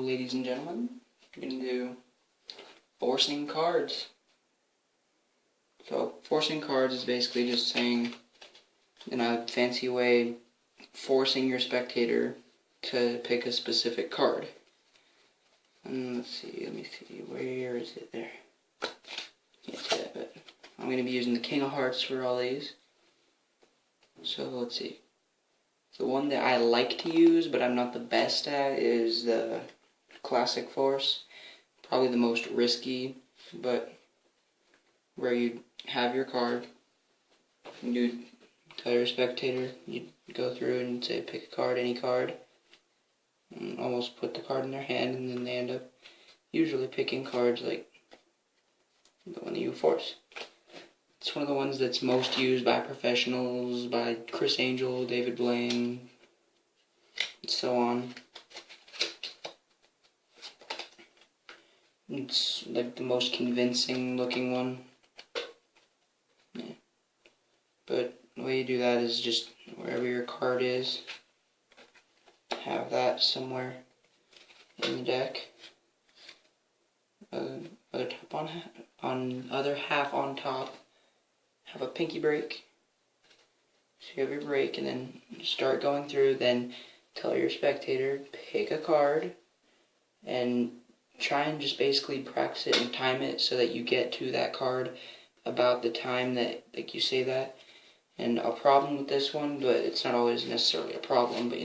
ladies and gentlemen, we're going to do forcing cards. So forcing cards is basically just saying, in a fancy way, forcing your spectator to pick a specific card. And let me see, where is it there? Can't see that, but I'm going to be using the King of Hearts for all these. So let's see. The one that I like to use, but I'm not the best at, is the Classic Force. Probably the most risky, but where you have your card, you tell your spectator, you go through and say pick a card, any card, and almost put the card in their hand, and then they end up usually picking cards like the one that you force. It's one of the ones that's most used by professionals, by Chris Angel, David Blaine, and so on. It's like the most convincing looking one. Yeah. But the way you do that is just wherever your card is, have that somewhere in the deck. Other half on top, have a pinky break. So you have your break, and then start going through. Then tell your spectator, pick a card, and try and just basically practice it and time it so that you get to that card about the time that you say that. And a problem with this one, but it's not always necessarily a problem, but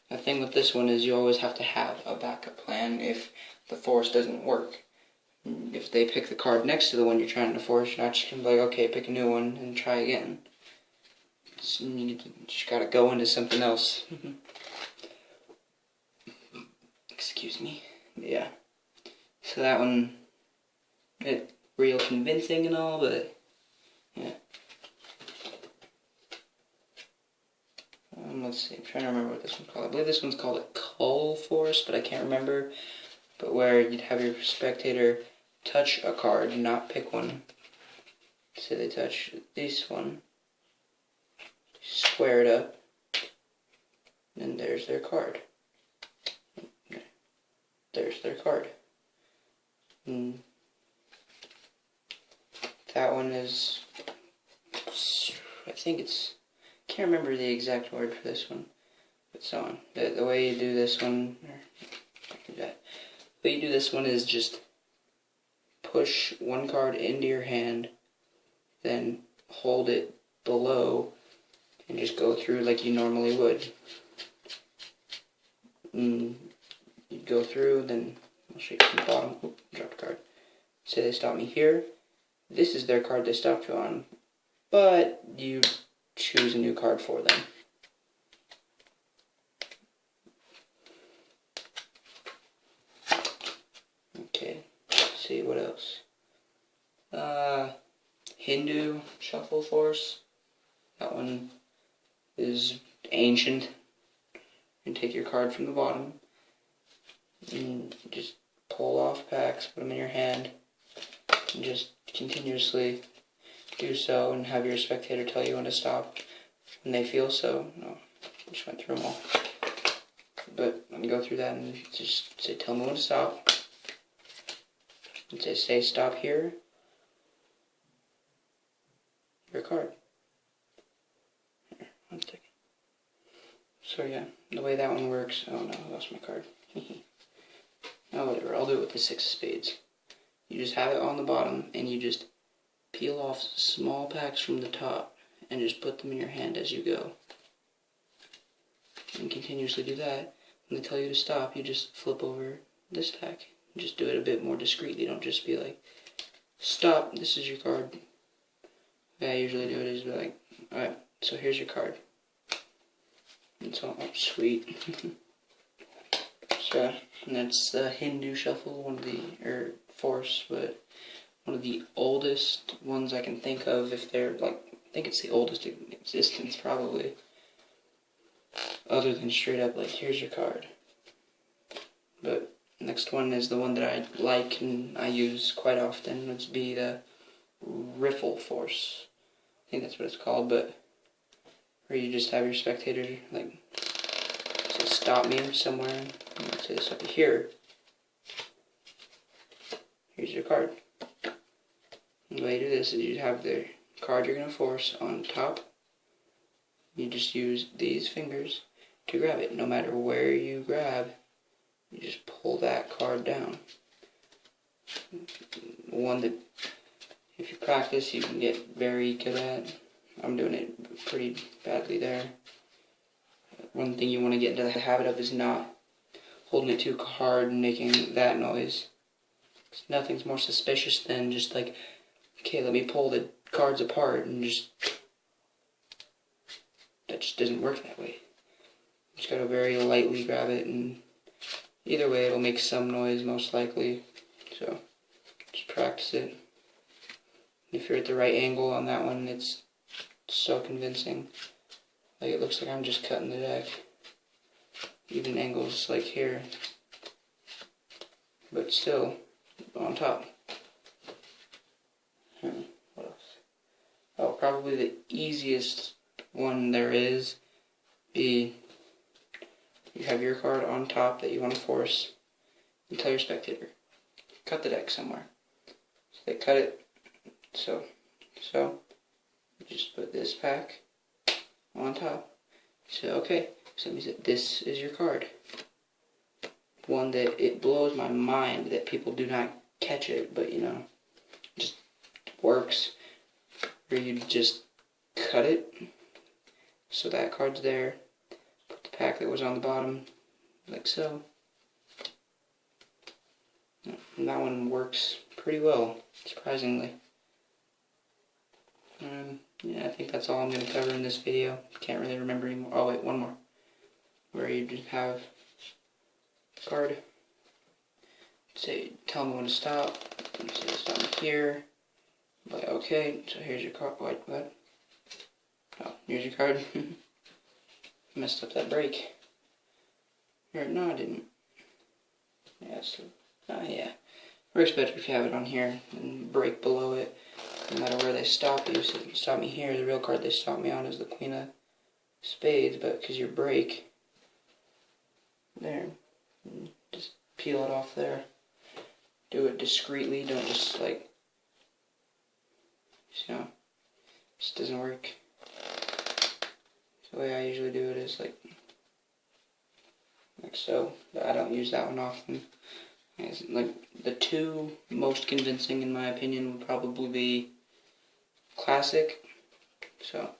the thing with this one is you always have to have a backup plan if the force doesn't work. If they pick the card next to the one you're trying to force, you're not just going to be like, okay, pick a new one and try again. You just got to go into something else. Excuse me. Yeah. So that one, it's real convincing and all, but yeah. Let's see, I'm trying to remember what this one's called. I believe this one's called a Cull Force, but I can't remember. But where you'd have your spectator touch a card, not pick one. So they touch this one, square it up, and there's their card. There's their card. And that one is, can't remember the exact word for this one, but so on. The way you do this one, the way you do this one is just push one card into your hand, then hold it below, and just go through like you normally would. And you'd go through, then I'll show you from the bottom. Oop, dropped a card. Say they stop me here. This is their card they stopped you on, but you choose a new card for them. Okay, let's see what else. Hindu Shuffle Force. That one is ancient. You take your card from the bottom and just pull off packs, put them in your hand, and just continuously do so, and have your spectator tell you when to stop when they feel so. No, just went through them all. But I'm going to go through that and just say, tell me when to stop. And say stop here. Your card. Here, 1 second. So yeah, the way that one works. Oh no, I lost my card. Oh, whatever, I'll do it with the 6 of spades. You just have it on the bottom, and you just peel off small packs from the top, and just put them in your hand as you go. And continuously do that. When they tell you to stop, you just flip over this pack. Just do it a bit more discreetly. Don't just be like, stop, this is your card. The way I usually do it is be like, alright, so here's your card. And so, oh, sweet. So, and that's the Hindu Shuffle, Force, but one of the oldest ones I can think of, if they're I think it's the oldest in existence, probably. Other than straight up, here's your card. But next one is the one that I like and I use quite often. It's be the Riffle Force. I think that's what it's called, but where you just have your spectator, say stop me somewhere, let's say this up here, here's your card. And the way you do this is you have the card you're going to force on top. You just use these fingers to grab it. No matter where you grab, you just pull that card down. One that, if you practice, you can get very good at. I'm doing it pretty badly there. One thing you want to get into the habit of is not holding it too hard and making that noise. 'Cause nothing's more suspicious than just like, okay, let me pull the cards apart, and that just doesn't work that way. You just gotta very lightly grab it, and either way it'll make some noise most likely. So just practice it. If you're at the right angle on that one, it's so convincing. Like, it looks like I'm just cutting the deck. Even angles like here, but still on top. What else? Oh, probably the easiest one there is be you have your card on top that you want to force, and tell your spectator, cut the deck somewhere. So they cut it, so you just put this pack on top. So okay, so that means that this is your card. One that it blows my mind that people do not catch it, but you know, just works. Where you just cut it so that card's there. Put the pack that was on the bottom, like so. And that one works pretty well, surprisingly. Yeah, I think that's all I'm going to cover in this video. Can't really remember anymore. Oh wait, one more. Where you just have a card. Say, tell me when to stop. Say, stop me here. Like, okay, so here's your card. Wait, what? Oh, here's your card. Messed up that break. Here, no, I didn't. Yeah, so, yeah. Works better if you have it on here and break below it. No matter where they stop you. So if you stop me here, the real card they stop me on is the Queen of Spades, but because your break, there, just peel it off there. Do it discreetly, don't just like, you know, just doesn't work. The way I usually do it is like so, but I don't use that one often. Like, the two most convincing in my opinion would probably be classic. So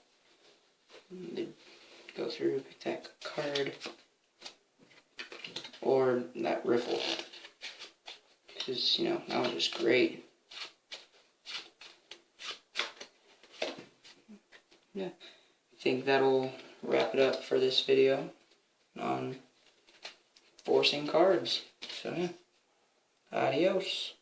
they go through, pick that card, or that riffle, because you know that was just great. Yeah, I think that'll wrap it up for this video on forcing cards. So yeah, adios.